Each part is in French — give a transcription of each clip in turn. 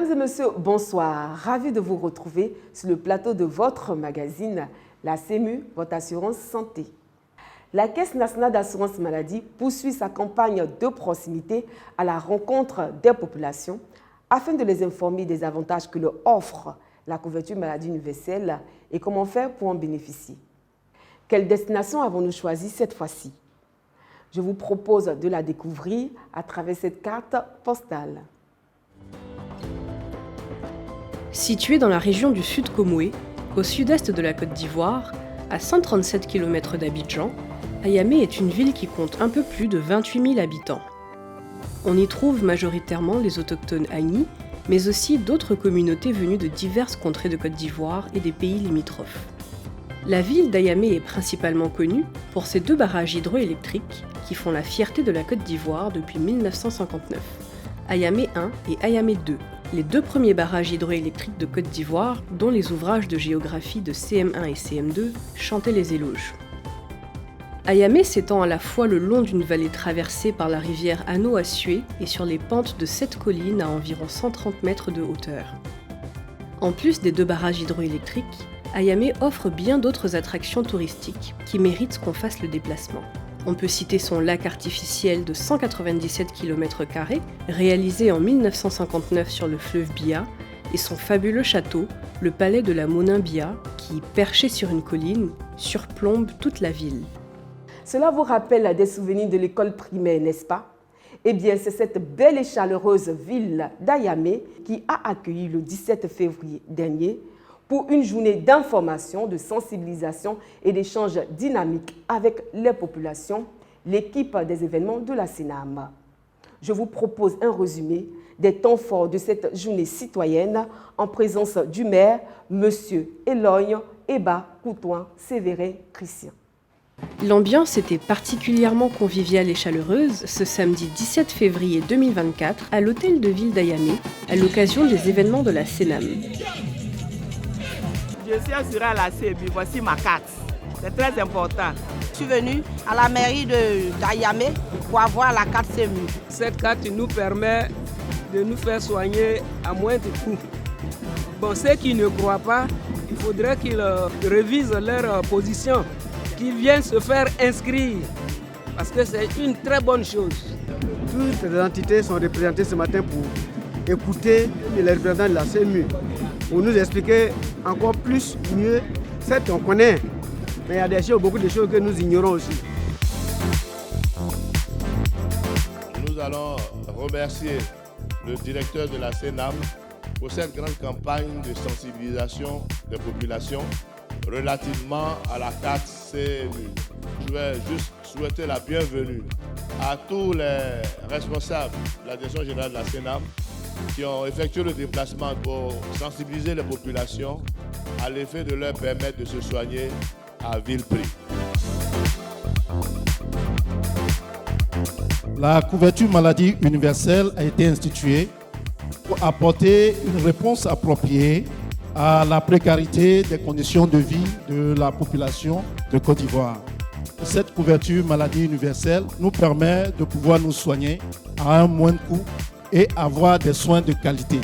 Mesdames et messieurs, bonsoir. Ravi de vous retrouver sur le plateau de votre magazine, la CEMU, votre assurance santé. La Caisse nationale d'assurance maladie poursuit sa campagne de proximité à la rencontre des populations afin de les informer des avantages que leur offre la couverture maladie universelle et comment faire pour en bénéficier. Quelle destination avons-nous choisi cette fois-ci? Je vous propose de la découvrir à travers cette carte postale. Située dans la région du Sud Comoé, au sud-est de la Côte d'Ivoire, à 137 km d'Abidjan, Ayamé est une ville qui compte un peu plus de 28 000 habitants. On y trouve majoritairement les autochtones Agni, mais aussi d'autres communautés venues de diverses contrées de Côte d'Ivoire et des pays limitrophes. La ville d'Ayamé est principalement connue pour ses 2 barrages hydroélectriques qui font la fierté de la Côte d'Ivoire depuis 1959, Ayamé 1 et Ayamé 2, les 2 premiers barrages hydroélectriques de Côte d'Ivoire dont les ouvrages de géographie de CM1 et CM2 chantaient les éloges. Ayamé s'étend à la fois le long d'une vallée traversée par la rivière Ano-Assué et sur les pentes de 7 collines à environ 130 mètres de hauteur. En plus des 2 barrages hydroélectriques, Ayamé offre bien d'autres attractions touristiques qui méritent qu'on fasse le déplacement. On peut citer son lac artificiel de 197 km², réalisé en 1959 sur le fleuve Bia, et son fabuleux château, le palais de la Monin-Bia, qui, perché sur une colline, surplombe toute la ville. Cela vous rappelle des souvenirs de l'école primaire, n'est-ce pas? Eh bien, c'est cette belle et chaleureuse ville d'Ayamé qui a accueilli le 17 février dernier pour une journée d'information, de sensibilisation et d'échange dynamique avec les populations, l'équipe des événements de la CENAM. Je vous propose un résumé des temps forts de cette journée citoyenne en présence du maire, M. Elogne Eba Coutouin Sévérin Christian. L'ambiance était particulièrement conviviale et chaleureuse ce samedi 17 février 2024 à l'hôtel de ville d'Ayamé à l'occasion des événements de la CENAM. Je suis assurée à la CEMU, voici ma carte. C'est très important. Je suis venue à la mairie d'Ayamé pour avoir la carte CEMU. Cette carte nous permet de nous faire soigner à moindre coût. Bon, ceux qui ne croient pas, il faudrait qu'ils révisent leur position, qu'ils viennent se faire inscrire, parce que c'est une très bonne chose. Toutes les entités sont représentées ce matin pour écouter les représentants de la CEMU, pour nous expliquer encore plus, mieux. Certes, on connaît, mais il y a beaucoup de choses que nous ignorons aussi. Nous allons remercier le directeur de la CENAM pour cette grande campagne de sensibilisation des populations relativement à la carte CEMU. Je vais juste souhaiter la bienvenue à tous les responsables de la direction générale de la CENAM qui ont effectué le déplacement pour sensibiliser les populations à l'effet de leur permettre de se soigner à vil prix. La couverture maladie universelle a été instituée pour apporter une réponse appropriée à la précarité des conditions de vie de la population de Côte d'Ivoire. Cette couverture maladie universelle nous permet de pouvoir nous soigner à un moindre coût et avoir des soins de qualité.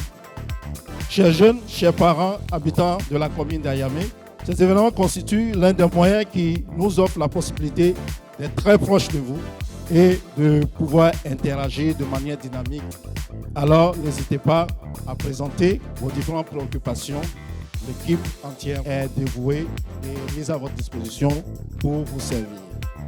Chers jeunes, chers parents, habitants de la commune d'Ayamé, ces événements constituent l'un des moyens qui nous offre la possibilité d'être très proches de vous et de pouvoir interagir de manière dynamique. Alors, n'hésitez pas à présenter vos différentes préoccupations. L'équipe entière est dévouée et mise à votre disposition pour vous servir.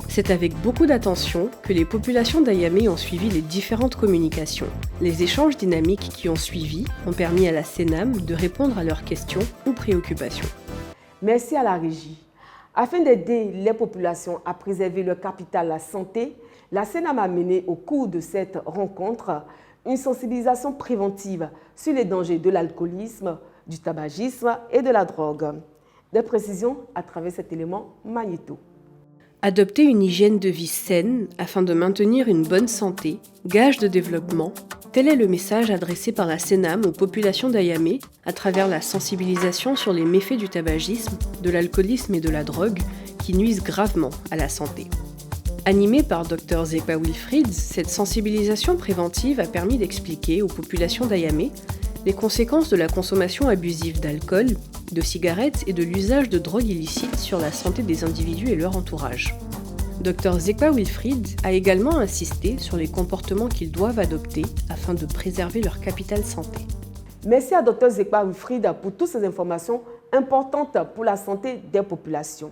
C'est avec beaucoup d'attention que les populations d'Ayamé ont suivi les différentes communications. Les échanges dynamiques qui ont suivi ont permis à la CENAM de répondre à leurs questions ou préoccupations. Merci à la régie. Afin d'aider les populations à préserver leur capital, la santé, la CENAM a mené au cours de cette rencontre une sensibilisation préventive sur les dangers de l'alcoolisme, du tabagisme et de la drogue. Des précisions à travers cet élément magnéto. Adopter une hygiène de vie saine afin de maintenir une bonne santé, gage de développement, tel est le message adressé par la CENAM aux populations d'Ayamé à travers la sensibilisation sur les méfaits du tabagisme, de l'alcoolisme et de la drogue qui nuisent gravement à la santé. Animée par Dr Zekwa Wilfried, cette sensibilisation préventive a permis d'expliquer aux populations d'Ayamé Les conséquences de la consommation abusive d'alcool, de cigarettes et de l'usage de drogues illicites sur la santé des individus et leur entourage. Dr Zekpa Wilfried a également insisté sur les comportements qu'ils doivent adopter afin de préserver leur capital santé. Merci à Dr Zekpa Wilfried pour toutes ces informations importantes pour la santé des populations.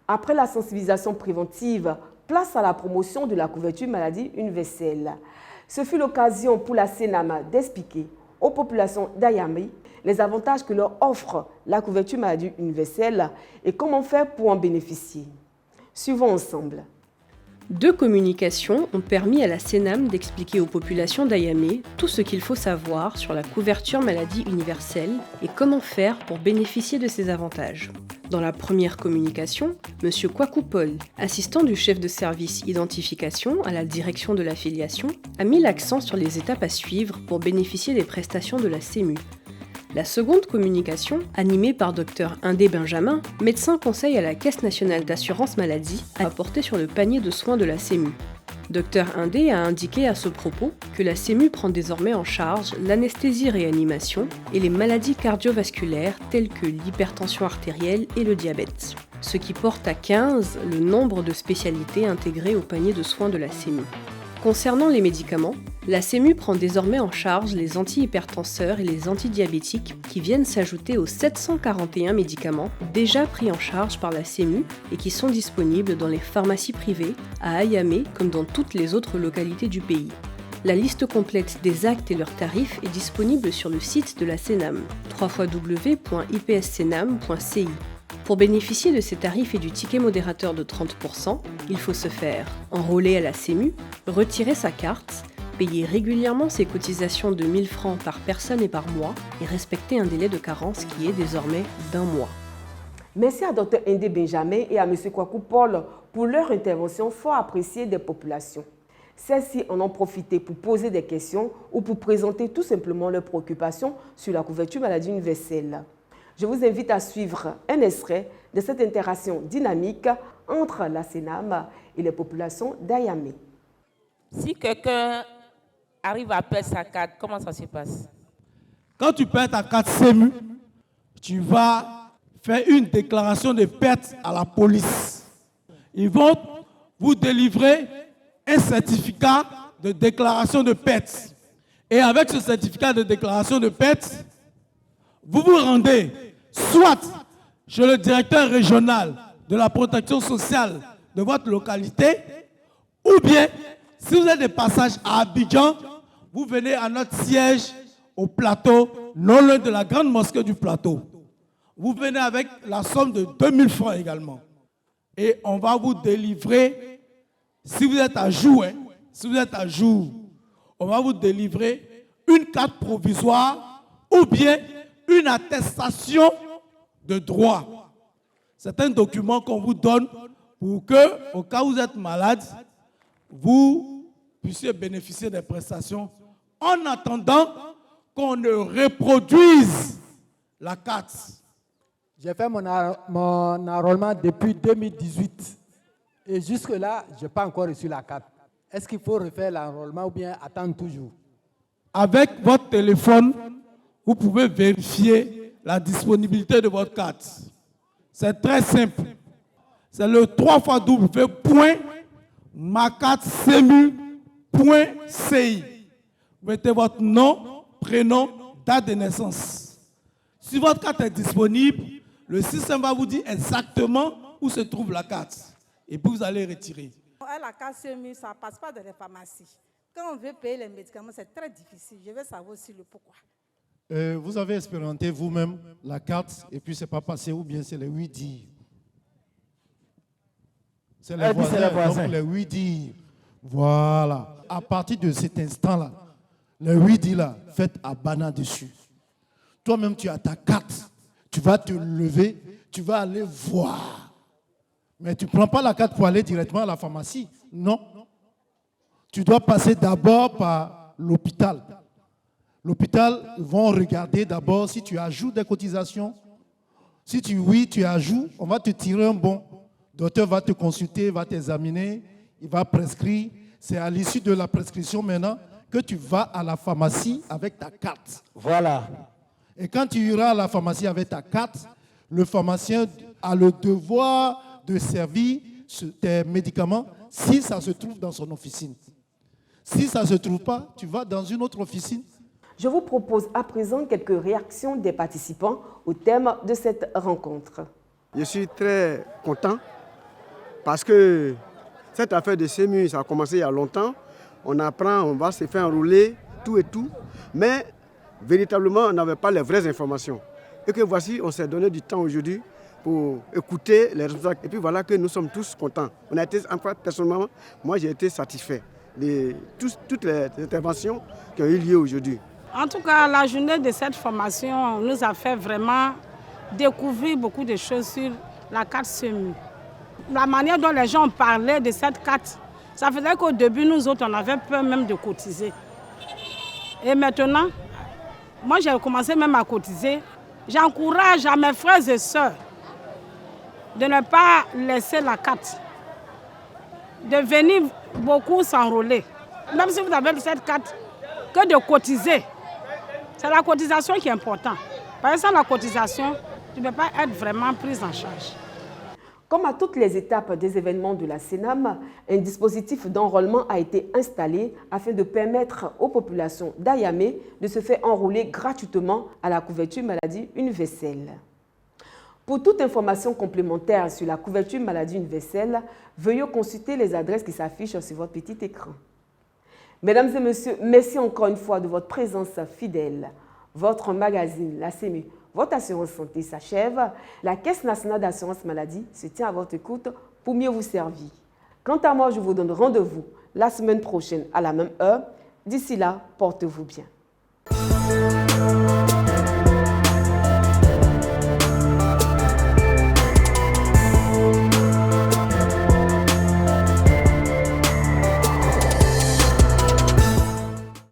Après la sensibilisation préventive, place à la promotion de la couverture maladie universelle. Ce fut l'occasion pour la CENAM d'expliquer aux populations d'Ayamé les avantages que leur offre la couverture maladie universelle et comment faire pour en bénéficier. Suivons ensemble. 2 communications ont permis à la CENAM d'expliquer aux populations d'Ayamé tout ce qu'il faut savoir sur la couverture maladie universelle et comment faire pour bénéficier de ces avantages. Dans la première communication, M. Kwaku Paul, assistant du chef de service identification à la direction de l'affiliation, a mis l'accent sur les étapes à suivre pour bénéficier des prestations de la CEMU. La seconde communication, animée par Dr Indé Benjamin, médecin conseil à la Caisse nationale d'assurance maladie, a porté sur le panier de soins de la CEMU. Dr Indé a indiqué à ce propos que la CEMU prend désormais en charge l'anesthésie-réanimation et les maladies cardiovasculaires telles que l'hypertension artérielle et le diabète, ce qui porte à 15 le nombre de spécialités intégrées au panier de soins de la CEMU. Concernant les médicaments, la CEMU prend désormais en charge les antihypertenseurs et les antidiabétiques qui viennent s'ajouter aux 741 médicaments déjà pris en charge par la CEMU et qui sont disponibles dans les pharmacies privées, à Ayamé comme dans toutes les autres localités du pays. La liste complète des actes et leurs tarifs est disponible sur le site de la CENAM, www.ipscenam.ci. Pour bénéficier de ces tarifs et du ticket modérateur de 30%, il faut se faire enrôler à la CEMU, retirer sa carte, payer régulièrement ses cotisations de 1 000 francs par personne et par mois et respecter un délai de carence qui est désormais d'1 mois. Merci à Dr Indé Benjamin et à M. Kwaku Paul pour leur intervention fort appréciée des populations. Celles-ci en ont profité pour poser des questions ou pour présenter tout simplement leurs préoccupations sur la couverture maladie universelle. Je vous invite à suivre un extrait de cette interaction dynamique entre la CENAM et les populations d'Ayamé. Si quelqu'un arrive à perdre sa carte, comment ça se passe? Quand tu perds ta carte CEMU, tu vas faire une déclaration de perte à la police. Ils vont vous délivrer un certificat de déclaration de perte. Et avec ce certificat de déclaration de perte, vous vous rendez soit chez le directeur régional de la protection sociale de votre localité, ou bien, si vous êtes de passage à Abidjan, vous venez à notre siège au plateau, non loin de la grande mosquée du plateau. Vous venez avec la somme de 2 000 francs également. Et on va vous délivrer, si vous êtes à jour, on va vous délivrer une carte provisoire ou bien une attestation de droit. C'est un document qu'on vous donne pour que, au cas où vous êtes malade, vous puissiez bénéficier des prestations en attendant qu'on ne reproduise la carte. J'ai fait mon enrôlement depuis 2018 et jusque-là, je n'ai pas encore reçu la carte. Est-ce qu'il faut refaire l'enrôlement ou bien attendre toujours? Avec votre téléphone, vous pouvez vérifier la disponibilité de votre carte. C'est très simple. C'est le www.macartecemu.ci. Vous mettez votre nom, prénom, date de naissance. Si votre carte est disponible, le système va vous dire exactement où se trouve la carte. Et puis vous allez retirer. La carte CEMU, ça ne passe pas dans les pharmacies. Quand on veut payer les médicaments, c'est très difficile. Je veux savoir aussi le pourquoi. Vous avez expérimenté vous-même la carte et puis c'est pas passé ou bien c'est les 8 dires. C'est les voisins, donc les 8 dires. Voilà. À partir de cet instant-là, les 8 dires là, faites à Bana dessus. Toi-même, tu as ta carte. Tu vas te lever, tu vas aller voir. Mais tu ne prends pas la carte pour aller directement à la pharmacie. Non. Tu dois passer d'abord par l'hôpital. L'hôpital, ils vont regarder d'abord si tu ajoutes des cotisations. Si tu ajoutes, on va te tirer un bon. Le docteur va te consulter, va t'examiner, il va prescrire. C'est à l'issue de la prescription maintenant que tu vas à la pharmacie avec ta carte. Voilà. Et quand tu iras à la pharmacie avec ta carte, le pharmacien a le devoir de servir tes médicaments si ça se trouve dans son officine. Si ça ne se trouve pas, tu vas dans une autre officine. Je vous propose à présent quelques réactions des participants au thème de cette rencontre. Je suis très content parce que cette affaire de SEMU, ça a commencé il y a longtemps. On apprend, on va se faire enrouler, tout et tout. Mais véritablement, on n'avait pas les vraies informations. Et que voici, on s'est donné du temps aujourd'hui pour écouter les résultats. Et puis voilà que nous sommes tous contents. On a été, personnellement, moi j'ai été satisfait de toutes les interventions qui ont eu lieu aujourd'hui. En tout cas, la journée de cette formation nous a fait vraiment découvrir beaucoup de choses sur la carte SEMU. La manière dont les gens parlaient de cette carte, ça faisait qu'au début, nous autres, on avait peur même de cotiser. Et maintenant, moi j'ai commencé même à cotiser. J'encourage à mes frères et sœurs de ne pas laisser la carte, de venir beaucoup s'enrôler. Même si vous avez cette carte, que de cotiser. C'est la cotisation qui est importante. Parce que sans la cotisation, tu ne peux pas être vraiment prise en charge. Comme à toutes les étapes des événements de la CENAM, un dispositif d'enrôlement a été installé afin de permettre aux populations d'Ayamé de se faire enrôler gratuitement à la couverture maladie universelle. Pour toute information complémentaire sur la couverture maladie universelle, veuillez consulter les adresses qui s'affichent sur votre petit écran. Mesdames et messieurs, merci encore une fois de votre présence fidèle. Votre magazine, la SEMU, votre assurance santé s'achève. La Caisse nationale d'assurance maladie se tient à votre écoute pour mieux vous servir. Quant à moi, je vous donne rendez-vous la semaine prochaine à la même heure. D'ici là, portez-vous bien.